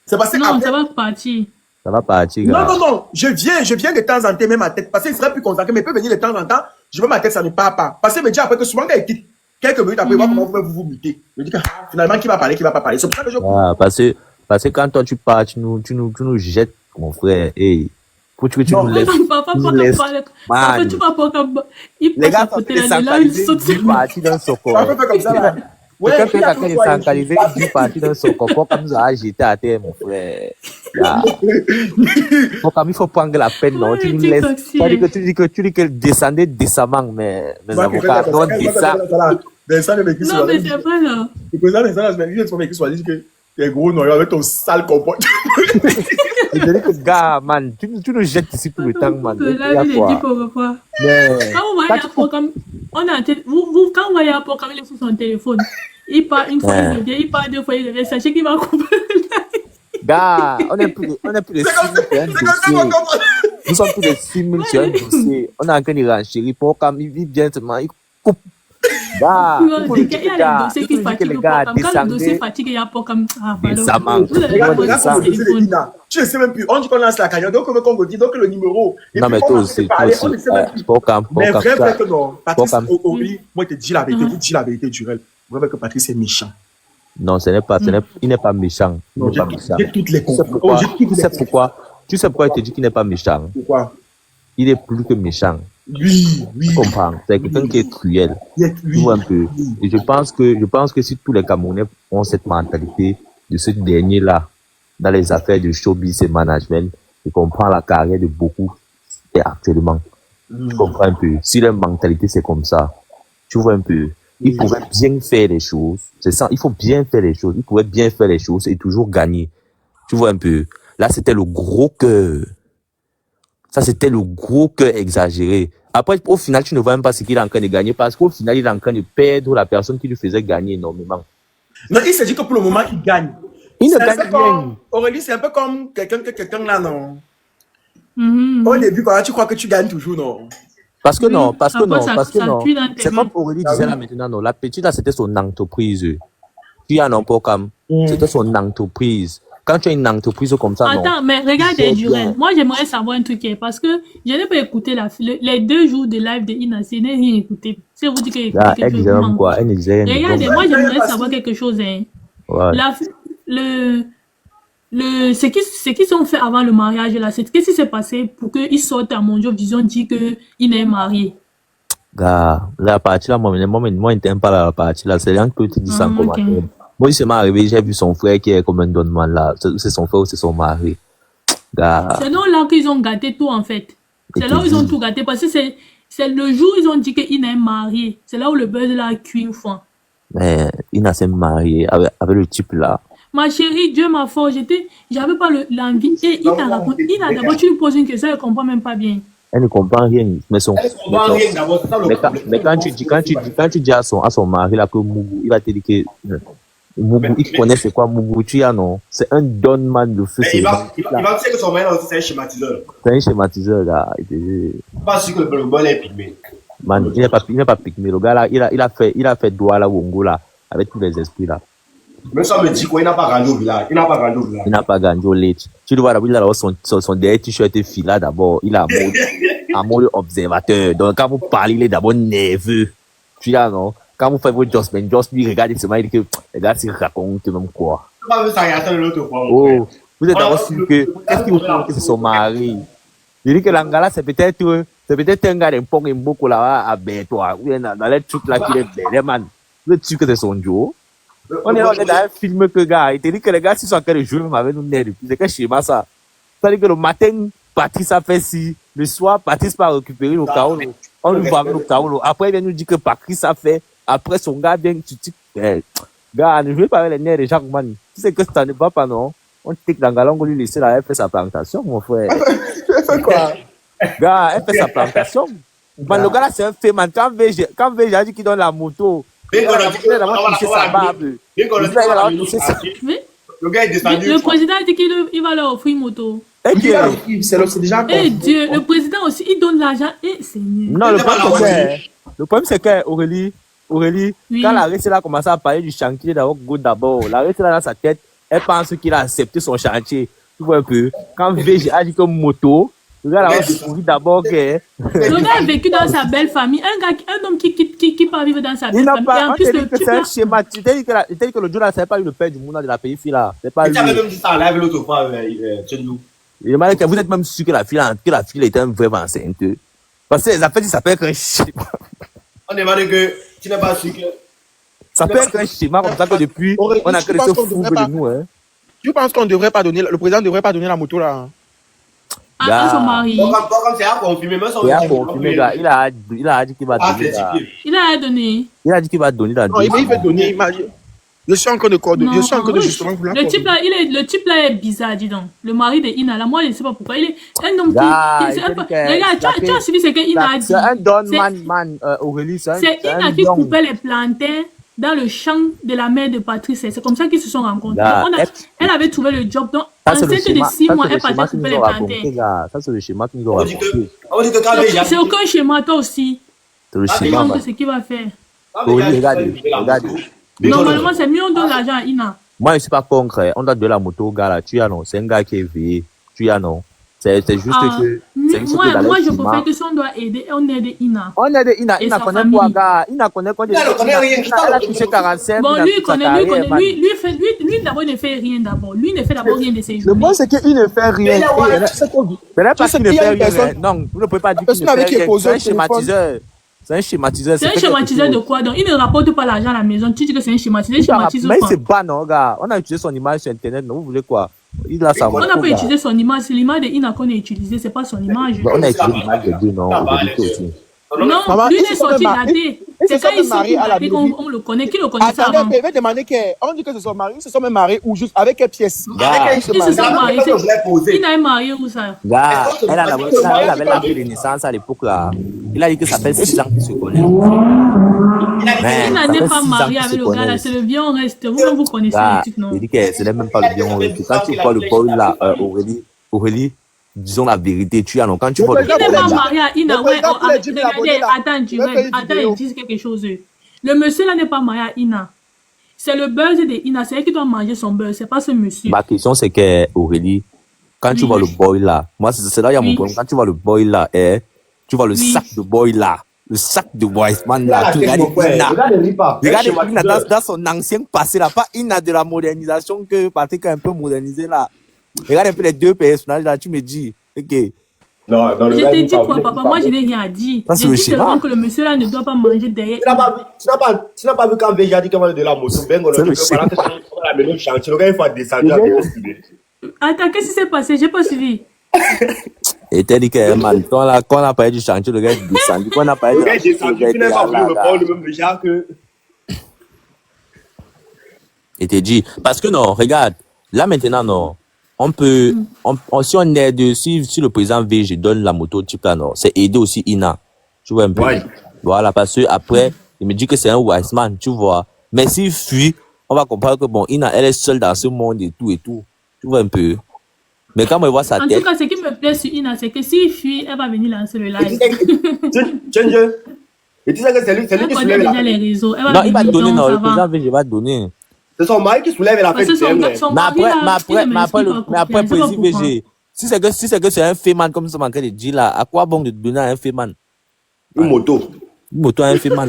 C'est parce que Non, après- ça va partir. Ça va partir, Non, gars. non, non, je viens de temps en temps, même ma tête, parce qu'il serait plus consacré, mais il peut venir de temps en temps, je veux ma tête, ça ne part pas. Parce qu'il me dit après que souvent, quand il quitte, quelques minutes après, voir comment vous muter. Je me dis que finalement, qui va parler, qui va pas parler. C'est pour ça que je. Ah, parce que quand toi tu pars, tu nous jettes, mon frère. Hey, faut que tu Non. nous laisses. Papa, tu nous papa, laisses. papa, Man. tu vas pas comme. Il Les passe gars à sont côté les là, là, il centralisés, saute sur du parti d'un socor. On peut faire comme ça, là. Ouais, Quelqu'un il y a qui est tout quoi, centralisé, du parti d'un socor. Faut comme ça, jeter à terre, mon frère. Là. Il faut prendre la peine, non? Ouais, Tu nous TikTok, laisses. si. Tu dis que descendez décemment, mes avocats. Non, descend. Vincent, le mec qui Non, soit mais c'est vrai là. le président Vincent, la semaine dernière, son mec qui soit dit que t'es gros noyau avec ton sale comportement. Je te dis que, gars, man, tu nous jettes ici tout le temps, man. Le Il y a live, il est quoi? dit pourquoi. Mais, Quand vous voyez un programme, on a vous, quand vous voyez un programme, il est sur son téléphone. Il part une fois, Ouais. il revient, il part deux fois, il revient. Sachez qu'il va couper le live. gars, on est plus de 6 000 sur un C'est comme ça qu'on dossier. comprend. Nous sommes plus de 6 000 sur un dossier. On est en train de renchérir pour comme il vit bien seulement, il coupe. Gars, Non, il faut c'est nous qu'il dire y que, a gars, des dossiers il qui faut nous dire que fatiguent les le gars programme. Quand le dossier descendaient fatigue, il y a pas comme. Ah, pardon. décemment. Vous avez Regarde, pas regarde sur comment le je dis téléphone. Lina. Tu ne sais même plus. On dit qu'on lance la cagnotte, donc on veut qu'on vous dise, donc le numéro. Et Non, puis, mais on toi va aussi, se parler, on ne toi sait même aussi. plus. Pour comme, Mais vrai, ça. vrai que non. Patrice, Pour comme- Aurélie, moi, je te dis la vérité. Vous dis la vérité, Durel. Vrai que Patrice est méchant. Non, il n'est pas méchant. Il Non, n'est pas méchant. j'ai toutes les Tu sais comptes. pourquoi? J'ai toutes les comptes. Tu sais pourquoi il te dit qu'il n'est pas méchant? Pourquoi? Il est plus que méchant. Oui, oui. Tu comprends? C'est quelqu'un qui est cruel. Oui, Tu vois un peu. Et je pense que si tous les Camerounais ont cette mentalité de ce dernier-là, dans les affaires de showbiz et management, et qu'on prend la carrière de beaucoup, et actuellement. Tu comprends un peu. Si leur mentalité c'est comme ça, tu vois un peu. Ils pouvaient bien faire les choses. C'est ça. Il faut bien faire les choses. Ils pouvaient bien faire les choses et toujours gagner. Tu vois un peu. Là, c'était le gros cœur. Ça, c'était le gros cœur exagéré. Après, au final, tu ne vois même pas ce qu'il est en train de gagner parce qu'au final, il est en train de perdre la personne qui lui faisait gagner énormément. Non, il s'est dit que pour le moment, il gagne. Il ne C'est un gagne peu rien. comme- Aurélie, c'est un peu comme quelqu'un là, non? Mhm. Au début, quand tu crois que tu gagnes toujours, non? Parce que non, parce que Après, non, ça- parce que ça non. pue dans tes C'est mains. comme Aurélie disait là maintenant, non. La petite là, c'était son entreprise. Tu as non pas comme. C'était son entreprise. Quand tu as une entreprise comme ça, non. Attends, mais regardez, Gère Durel. bien. Moi, j'aimerais savoir un truc, parce que je n'ai pas écouté les 2 jours de live de Ina, je n'ai rien écouté. C'est vous dire que j'ai écouté Là, quelque elle chose. disait même Non. quoi? Elle ne disait rien. Regardez, moi, j'aimerais savoir quelque chose, hein. Ouais. Ce qu'ils ont fait avant le mariage, là, qu'est-ce qui s'est passé pour qu'ils sortent à Mondio Vision, dit qu'il est marié? Gars, la partie là, moi, je n'aime pas la partie là. C'est rien que tu dis ça en Ah, ok. commentaire. Moi, il s'est arrivé, j'ai vu son frère qui est comme un donnement là. C'est son frère ou c'est son mari. Gars, C'est là qu'ils ont gâté tout, en fait. C'est là où ils ont tout gâté, parce que c'est le jour où ils ont dit qu'il est marié. C'est là où le buzz l'a cuit une fois. mais il s'est marié avec le type là. Ma chérie, Dieu m'a fort, j'avais pas l'envie. Et il t'a raconté, d'abord, tu lui poses une question, elle comprend même pas bien. Elle ne comprend rien. Mais quand tu dis à son mari là que Mougou, il va te dire que Mougou, il connaît c'est quoi Mougou, tu as non. C'est un donman de feu. Il va dire que son mari aussi c'est un schématiseur. C'est un schématiseur là. Il te dit, Pas sûr que le bon est pygmé. man, il n'est pas pygmé. Le gars là, il a fait doigt là, Wongo là, avec tous les esprits là. Même ça me dit qu'il n'a pas gagné au village. Il n'a pas gagné au village. Il n'a pas gagné au lait. Tu le vois là, il a son dernier t-shirt fila d'abord. Il a un mode observateur. Donc quand vous parlez, il est d'abord nerveux. Tu là non. Quand vous faites votre Joss, lui regarde seulement, il dit que les gars, il raconte même quoi. Tu vas ça réattendre l'autre fois. Oh, vous êtes d'abord sûr que, qu'est-ce qu'il vous trouve que c'est son mari? Il dit que l'angala, c'est peut-être un gars d'un pont et beaucoup là, à Bétois. Ou dans les trucs là qu'il est bel, man. Vous êtes sûr que c'est son Joe? On est dans un film que gars, il te dit que les gars, s'ils sont en train de jouer, même avec nous, c'est quel schéma ça? Ça dit que le matin, Patrice a fait ci, le soir, Patrice va récupérer le chaos, on lui va le chaos. Après, il vient nous dire que Patrice a fait, après son gars vient, tu dis, gars, ne jouez pas avec les nerfs de Jacques Man. Tu sais que ça ne va pas, non? On tic dans Galon, on lui laisser là, elle fait sa plantation, mon frère. Elle fait quoi? Gars, elle fait sa plantation. Man, le gars là, c'est un fait, man. Quand VG a dit qu'il donne la moto, il a d'abord touché sa barbe. Il a d'abord touché sa... Le gars est descendu. Le président a dit qu'il va leur offrir une moto. C'est déjà Eh Dieu, le président aussi, il donne l'argent. Eh Seigneur. Non, le problème c'est que Aurélie, Oui. quand la Reste a commencé à parler du chantier d'abord, la Reste dans sa tête, elle pense qu'il a accepté son chantier. Tu vois un peu. Quand VG a dit comme moto, le gars là, on dit d'abord que... Le gars a vécu dans sa belle famille. Un homme qui part vivre dans sa Il belle n'a famille. Et pas, en on plus, t'a dit le que type c'est un là, schéma. Tu t'as dit que le jour là, c'est pas lui le père du monde de la pays fille là. C'est pas Tu lui. avais même dit ça en live l'autre fois, Tchendou. Il demande que vous êtes même sûr que la fille était un vrai enceinte. Parce que les affaires, ça peut être un schéma. On demande que tu n'es pas sûr que... Ça peut être un schéma comme ça que depuis, on a créé ce fou de nous. Hein. Tu penses qu'on devrait pas donner, le président ne devrait pas donner la moto là? à son mari. Comme c'est à confirmer, même son... Il a confirmé, gars. Il a dit qu'il va donner. Il a donné. Il a dit qu'il va donner la Non, il veut donner. Je suis encore de coordonner. Je suis encore de justement vous la le type là est bizarre, dis donc. Le mari de Ina, là, moi, je ne sais pas pourquoi. Il est un homme qui... Regarde, tu as suivi ce que Ina a dit. C'est un don man, Aurélie. C'est Ina qui coupait les plantains dans le champ de la mère de Patrice. C'est comme ça qu'ils se sont rencontrés. Elle avait trouvé le job. Donc, enceinte de 6 mois, elle partait couper les plantains. Ça, c'est le schéma qui nous a raconté. C'est aucun schéma, toi aussi. C'est le schéma. C'est ce qu'il va faire. Aurélie, regarde. Normalement, c'est mieux on donne l'argent à Ina. Moi, je ne suis pas concret. On doit donner la moto au gars là. Tu as non. C'est un gars qui est veillé. Tu as non. C'est juste que. Moi, je préfère que si on doit aider, on aide Ina. On aide Ina. Ina connaît quoi, gars? Ina connaît quoi? Elle a touché 45. Bon, lui, d'abord, il ne fait rien d'abord. Lui, ne fait d'abord rien de ses journées. Le point, c'est qu'il ne fait rien. Mais là, parce qu'il ne fait rien. Non, vous ne pouvez pas dire qu'il ne fait rien. C'est un schématiseur. C'est un schématiseur. C'est un schématiseur de quoi? Donc, il ne rapporte pas l'argent à la maison. Tu dis que c'est un schématiseur. Mais c'est pas, non, gars. On a utilisé son image sur Internet. Non, vous voulez quoi? Il a sa on n'a pas utilisé son image. C'est l'image de Ina qu'on a utilisé. C'est pas son image. On a utilisé l'image de Dieu, non. Non, lui, il est sorti daté. C'est quand il sortit daté qu'on le connaît. Qui le connaissait avant? Attendez, il va demander qu'on dit que c'est son mari. Ils se sont même mariés ou juste avec quelle pièce? Ils se sont mariés. Ina est marié où ça? Gars, elle avait l'appel de naissance à l'époque là. Il a dit que ça fait 6 ans qu'ils se connaissent. Ina n'est pas mariée avec le gars là. C'est le vieux on reste. Vous connaissez le truc, non? Il dit que ce n'est même pas le vieux on reste. Quand tu vois le boy là, Aurélie, disons la vérité, tu as non. Quand tu vois il n'est pas marié à Ina. Ouais, regardez, attends, ils disent quelque chose. Le monsieur là n'est pas marié à Ina. C'est le buzz de Ina. C'est elle qui doit manger son buzz. C'est pas ce monsieur. Ma question c'est que Aurélie, quand tu vois le boy là, moi c'est là il y a mon problème. Quand tu vois le boy là, tu vois le sac de boy là. Le sac de Wiseman là, tu regardes Ina dans son ancien passé là, pas Ina de la modernisation que Patrick a un peu modernisé là. Regarde un peu les deux personnages là, tu me dis, ok. Non, je t'ai dit quoi, papa? Moi, je n'ai rien dit. Je dis seulement que le monsieur là ne doit pas manger derrière. Tu n'as pas vu quand VG a dit qu'il va de la moto, pendant que la maison chantier, le gars il faut descendre à attends, qu'est-ce qui s'est passé? J'ai pas suivi. Et t'as dit que, man, quand on a parlé du chantier, le gars est descendu. Quand on a parlé du chantier, tu n'as pas voulu répondre le même déjà que... Et t'es dit, parce que non, regarde, là maintenant, non, on peut, si on aide, si le président VG donne la moto type là, non, c'est aider aussi Ina. Tu vois un peu? Ouais. Voilà, parce que après, il me dit que c'est un Wiseman, tu vois. Mais s'il fuit, on va comprendre que bon, Ina, elle est seule dans ce monde et tout. Tu vois un peu? Mais quand on voit sa tête... En tout cas, ce qui me plaît sur Ina, c'est que s'il fuit, elle va venir lancer le live. Et tu sais que c'est lui qui soulève déjà les réseaux. Non, il va donner, non, le président VG va donner. C'est son mari qui soulève la fête. Mais après, président VG, si c'est que c'est un féman, comme ça manquait de dire là, à quoi bon de donner à un féman? Une moto. Une moto à un féman.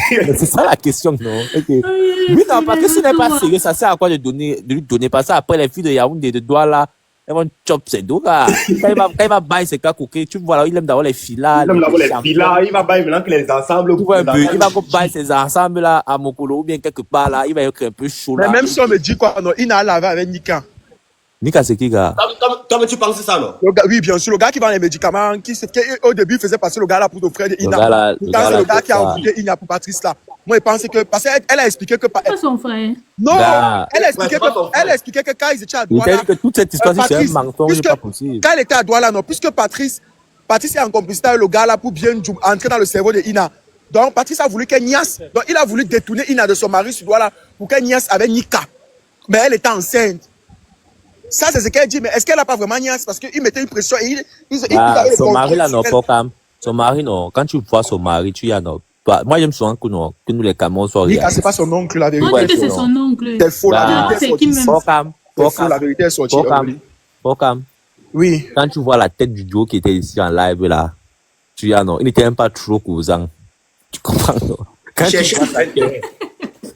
C'est ça la question, non? Okay. Oui, non, parce que ce n'est pas sérieux, ça sert à quoi de lui donner? Parce que après, les filles de Yaoundé, de Douala, là, elles vont chop ses dos, là. Quand il va bailler ses cas coquets, tu vois, là, il aime d'avoir les filles là. Il aime d'avoir les filles là, il va bailler maintenant que les ensembles. Tu vois un peu, il va bailler ses ensembles là, à Mokolo, ou bien quelque part là, il va être un peu chaud là. Mais même si on me dit quoi, non, il n'a lavé avec Nika. Nika, c'est qui, gars? Toi, tu penses ça, non? Oui, bien sûr, le gars qui vend les médicaments, qui au début faisait passer le gars là pour ton frère de Ina. Le gars c'est le gars qui a envoyé Ina pour Patrice là. Moi, je pense que... Parce qu'elle a expliqué que... Pas son frère. Non, Gars, elle a expliqué que quand ils étaient à il t'a Douala... dit que toute cette histoire, c'est un Patrice, mensonge, puisque c'est pas possible. quand elle était à Douala, non, puisque Patrice est en complicité avec le gars là pour bien entrer dans le cerveau de Ina. Donc, Patrice a voulu qu'elle niasse. Donc, il a voulu détourner Ina de son mari sur Douala pour qu'elle niasse avec Nika. Mais elle était enceinte. Ça, c'est ce qu'elle dit. Mais est-ce qu'elle n'a pas vraiment niasse? Parce qu'il mettait une pression et il avait Son mari, là, non, elle. pas comme. Son mari, non. Quand tu vois son mari, tu y as, non. Moi, j'aime souvent que nous, les Camerounais soient Nika, réalistes. c'est pas son oncle, la On vérité. dit que c'est son oncle. C'est faux, la Bah, vérité est c'est qui sortie. même? C'est faux, la vérité est sortie. Pokam. Oui. Quand tu vois la tête du duo qui était ici en live, là, tu y as, non. Il n'était même pas trop causant. Tu comprends, non? Quand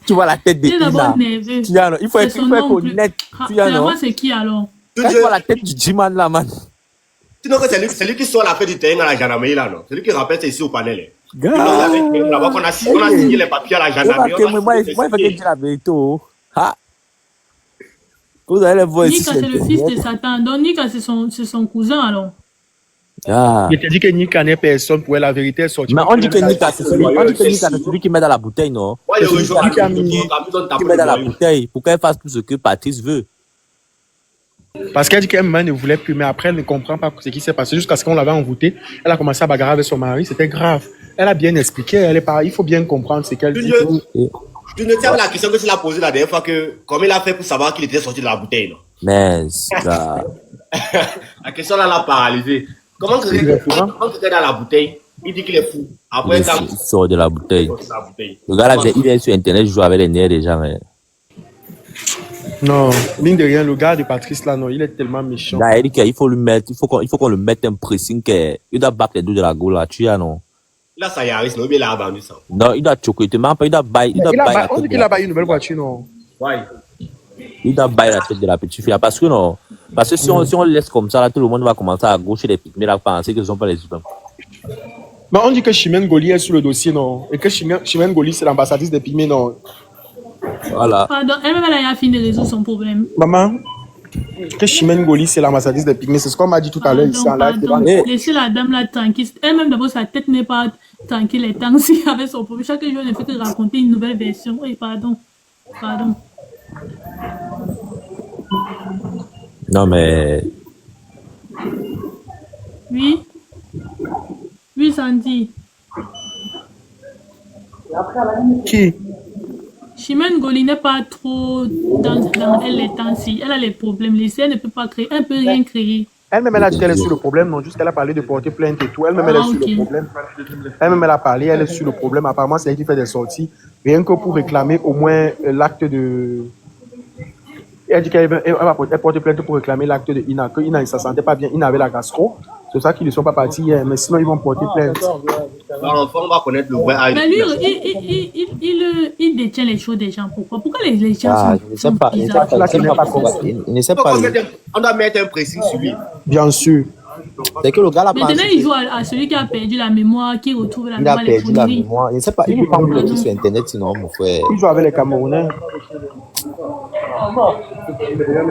tu vois la tête de Il est d'abord Ina, nerveux. tu y as, non. Il faut C'est être son oncle. honnête. Tu y as, non. Finalement, c'est qui alors? Quand tu vois la tête du Jiman, là, man. Sinon, c'est lui qui sort la fête du terrain à la gendarmerie, là, non? C'est lui qui rappelle, c'est ici au panel. Gars. Là-bas, on a signé les papiers à la gendarmerie. Moi, il faut que dire la vérité. Ah. Vous allez voir ici. Nika, c'est le fils de Satan. Donc, Nika, c'est son cousin alors. Ah. Je te dis que Nika n'est personne pour elle, la vérité est sortie. Mais on dit que Nika, c'est celui qui met dans la bouteille, non? Ouais, C'est celui qui met dans la il bouteille pour qu'elle fasse tout ce que Patrice veut. Parce qu'elle dit qu'elle-même ne voulait plus, mais après, elle ne comprend pas ce qui s'est passé. Jusqu'à ce qu'on l'avait envoûtée, elle a commencé à bagarrer avec son mari. C'était grave. Elle a bien expliqué. Il faut bien comprendre ce qu'elle dit. Tu ne tiens la question que tu l'as posée la dernière fois que comment il a fait pour savoir qu'il était sorti de la bouteille, non? Mais, gars. La question là l'a paralysé. Comment quelqu'un est dans la bouteille, il dit qu'il est fou. Après, Il sort de la bouteille. il Le gars là, il est sur Internet, il joue avec les nerfs des gens. Hein. Non, mine de rien, le gars de Patrice là, non, il est tellement méchant. Là, il dit qu'il faut lui mettre, il faut qu'on le mette un pressing qu'il doit battre les deux de la goal là, tu as non? là, ça y arrive, sinon il a vendu ça. Non, il doit choquer, il doit bailler. On dit qu'il a baillé une nouvelle voiture, non? Ouais. Il doit bailler la tête de la petite fille. Parce que non, parce que si on le laisse comme ça, là, tout le monde va commencer à gaucher les pygmées là, penser que ce ne sont pas les humains. Mais on dit que Chimène Goli est sur le dossier, non? Et que Chimène Goli, c'est l'ambassadrice des pygmées, non? Voilà. Pardon, elle-même, elle a fini de résoudre son problème. Maman, que Chimène Goli, c'est l'ambassadrice des pygmées. C'est ce qu'on m'a dit tout à l'heure ici en live. Laissez la dame là tranquille. Elle-même, d'abord, sa tête n'est pas tranquille et tancie avec son problème. Chaque jour, elle ne fait que raconter une nouvelle version. Oui, pardon. Non, mais. Oui, Sandy. Qui? Chimène Goli n'est pas trop dans elle les temps-ci. Elle a les problèmes. Laissez, elle ne peut pas créer. Elle ne peut rien créer. Elle-même, elle a dit qu'elle est sur le problème, non? Juste qu'elle a parlé de porter plainte et tout. Elle-même, elle est sur le problème. Elle-même, elle a parlé, elle est sur le problème. Apparemment, c'est elle qui fait des sorties. Rien que pour réclamer au moins l'acte de... Elle dit qu'elle porte plainte pour réclamer l'acte de Ina. Que Ina, il ne se sentait pas bien. Ina avait la gastro. C'est ça qu'ils ne sont pas partis hier. Mais sinon, ils vont porter plainte. L'enfant va connaître le vrai âge. Mais lui, il détient les choses des gens. Pourquoi les gens sont bizarres? Il ne sait pas. On doit mettre un pressing sur lui. Bien sûr. C'est que le gars là. Maintenant, il joue à celui qui a perdu la mémoire, qui retrouve la mémoire. Il a perdu la mémoire. Il ne sait pas. Il ne parle plus sur Internet, sinon, mon frère. Il joue avec les Camerounais.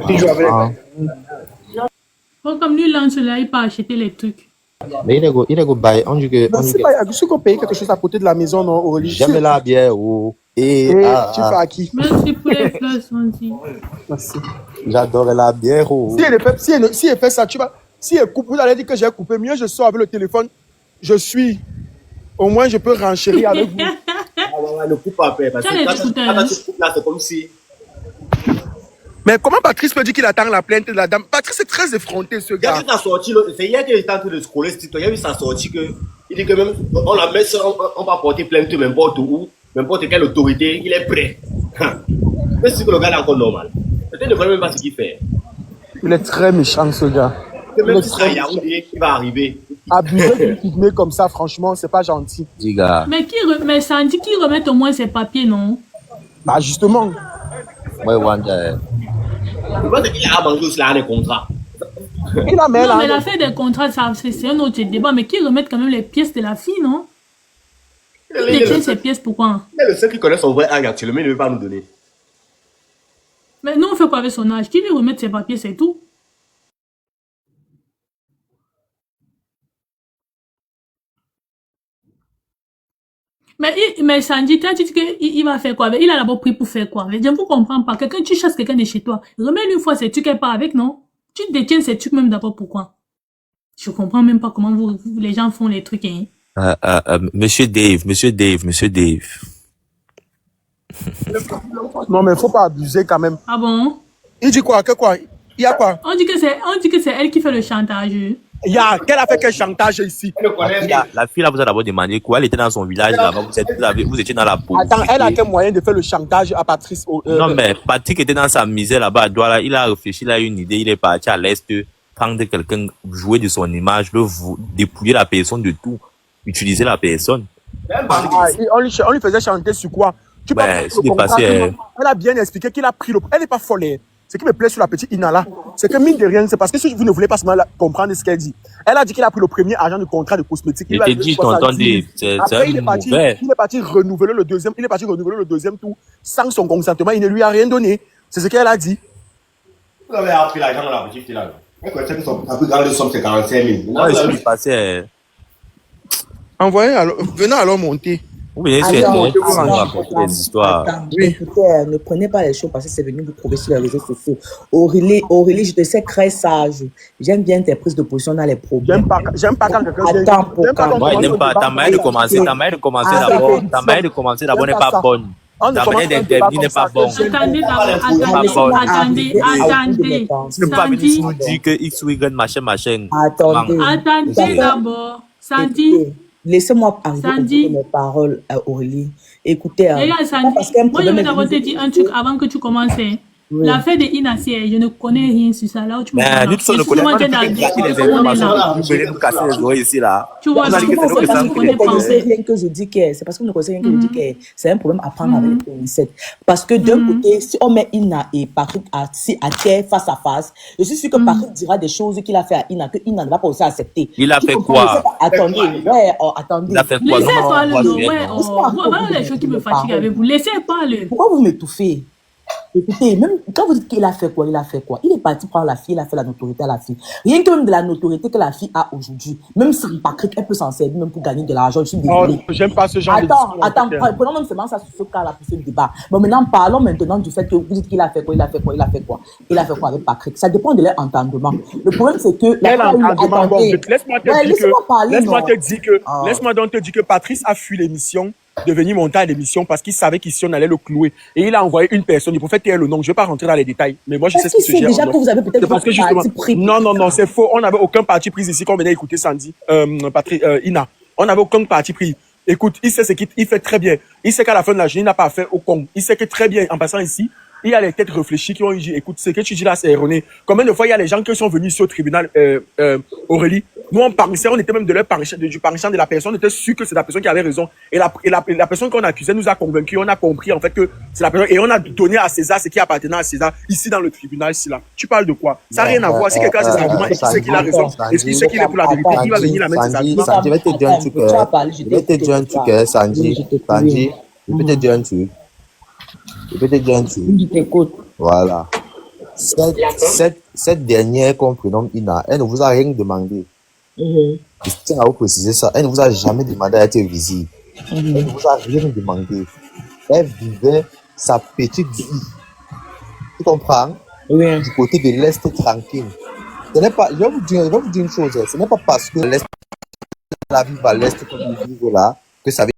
Il joue avec Comme lui lance là, il peut acheter les trucs. Mais il est go buy. On dit que. C'est pas, est-ce qu'on paye quelque chose à côté de la maison, non, Aurélie? J'aime la bière, ou. Et tu fais à qui? Merci pour les fleurs, Sandy. Merci. J'adore la bière, ou. Si elle fait ça, tu vas. Si elle coupe, vous allez dire que j'ai coupé. Mieux, je sors avec le téléphone. Je suis. Au moins, je peux renchérir avec vous. Ne coupe pas, parce que quand tu coupes là, c'est comme si. Mais comment Patrice peut dire qu'il attend la plainte de la dame? Patrice est très effronté, ce gars. Il a vu sa sortie, c'est hier qu'il était en train de scroller ce titre. Il a vu sa sortie que. Il dit que même, on la met, on va porter plainte n'importe où, n'importe quelle autorité, il est prêt. Mais c'est que le gars est encore normal. Peut-être ne connaît même pas ce qu'il fait. Il est très méchant, ce gars. Même si c'est Yaoundé qui va arriver. Abuser d'une pygmée comme ça, franchement, c'est pas gentil. Mais Sandy, qui remet au moins ses papiers, non? Bah, justement. Ouais, Wanda. Je pense qu'il a mangé aussi là des contrats. Non, mais l'affaire des contrats, c'est un autre débat. Mais qui remet quand même les pièces de la fille, non? Il détient ses pièces, pourquoi? Il est le seul qui connaît son vrai âge actuellement, il ne veut pas nous donner. Mais nous, on fait quoi avec son âge? Qui lui remet ses papiers, c'est tout? Mais Sandy, tu as dit qu'il va faire quoi avec? Il a d'abord pris pour faire quoi avec? Je ne comprends pas. Quelqu'un, tu chasses quelqu'un de chez toi. Remets-lui une fois ces trucs qu'elle part avec, non? Tu détiens ces trucs même d'abord, pourquoi? Je comprends même pas comment les gens font les trucs, hein. Monsieur Dave. Non, mais il faut pas abuser quand même. Ah bon? Il dit quoi? Que quoi? Il y a quoi? On dit que c'est elle qui fait le chantage. Il y a, qu'elle a fait quel chantage ici? La fille là vous a d'abord demandé quoi? Elle était dans son village là-bas, vous étiez dans la peau. Attends, elle a quel moyen de faire le chantage à Patrice? Non, mais Patrick était dans sa misère là-bas à Douala. Il a réfléchi, il a eu une idée. Il est parti à l'Est, prendre quelqu'un, jouer de son image, dépouiller la personne de tout, utiliser la personne. On lui faisait chanter sur quoi? Tu Ben, c'est passé. Elle a bien expliqué qu'il a pris le. Elle n'est pas folle. Ce qui me plaît sur la petite Ina là, c'est que mine de rien, c'est parce que si vous ne voulez pas seulement comprendre ce qu'elle dit. Elle a dit qu'il a pris le premier agent de contrat de cosmétique. Je t'ai dit, tonton, après, il est parti renouveler le deuxième. Il est parti renouveler le deuxième tour sans son consentement. Il ne lui a rien donné. C'est ce qu'elle a dit. Vous avez appris l'argent dans la petite là. La plus grande somme, c'est 45 000. Ouais, je suis passé. Venez alors monter. Oui, c'est des histoires. Écoutez, ne prenez pas les choses parce que c'est venu vous trouver sur les réseaux sociaux. Aurélie, je te sais très sage. J'aime bien tes prises de position dans les problèmes. J'aime pas quand quelqu'un Attends, moi, j'aime pas. Ta manière de commencer d'abord n'est pas bonne. Ta manière d'intervenir n'est pas bonne. Attendez. Tu ne peux pas venir nous dire que X ou Y machin. Attendez d'abord. Sandy. Laissez-moi arriver mes paroles à Aurélie. Écoutez, regarde, Sandy, moi je vais d'abord te dire un truc avant que tu commences. Oui. L'affaire de Inacier, je ne connais rien sur ça. Là où tu me nous tous ne connaissons pas les informations. Vous venez nous casser les oreilles ici là. Tu vois, c'est parce que vous ne connaissez rien que je dis que c'est parce que vous ne connaissez rien que je dis que c'est un problème à prendre avec les pincettes. Parce que d'un côté, si on met Ina et Patrick à terre face à face, je suis sûr que Patrick dira des choses qu'il a fait à Ina, que Ina ne va pas aussi accepter. Il a fait quoi? Attendez. Il a fait quoi? Laissez parler, les choses qui me fatiguent avec vous. Laissez parler. Pourquoi vous m'étouffez? Écoutez, même quand vous dites qu'il a fait quoi, il est parti prendre la fille, il a fait la notoriété à la fille. Rien que même de la notoriété que la fille a aujourd'hui, même sans Patrick, elle peut s'en servir même pour gagner de l'argent. Je suis désolée. J'aime pas ce genre de discours. Attends, prenons même seulement ça sur ce cas-là pour ce débat. Bon, maintenant, parlons maintenant du fait que vous dites qu'il a fait quoi. Il a fait quoi avec Patrick? Ça dépend de leur entendement. Le problème, c'est que... Laisse-moi donc te dire que Patrice a fui l'émission, de venir monter à l'émission parce qu'il savait qu'ici on allait le clouer. Et il a envoyé une personne, il pouvait taire le nom. Je ne vais pas rentrer dans les détails, mais moi je sais ce qui se gère. Déjà que vous avez peut-être parce que justement, non, c'est faux. On n'avait aucun parti pris ici quand on venait écouter Sandy, Patrick, Ina. On n'avait aucun parti pris. Écoute, il sait ce qu'il fait très bien. Il sait qu'à la fin de la journée, il n'a pas affaire au con. Il sait que très bien, en passant ici, il y a les têtes réfléchies qui ont dit, écoute, ce que tu dis là, c'est erroné. Combien de fois il y a les gens qui sont venus ici au tribunal, Aurélie, nous on parlait, on était même de leur du penchant de la personne, on était sûr que c'est la personne qui avait raison. Et la personne qu'on accusait nous a convaincus, on a compris en fait que c'est la personne, et on a donné à César ce qui appartenait à César, ici dans le tribunal, ici là. Tu parles de quoi? Ça n'a rien à voir. Si quelqu'un a ses arguments et qu'il sait qu'il a raison, et qu'il sait qu'il est pour la vérité, il va venir la mettre ses arguments. Je vais te dire un truc, Sandy. Je vais te dire un truc. Voilà. Cette dernière qu'on prénomme Ina, elle ne vous a rien demandé. Je tiens à vous préciser ça. Elle ne vous a jamais demandé à être visible. Elle ne vous a rien demandé. Elle vivait sa petite vie. Tu comprends? Oui. Du côté de l'Est tranquille. Ce n'est pas, je vais vous dire une chose. Ce n'est pas parce que l'Est, la vie à l'Est comme vous vivez là, que ça veut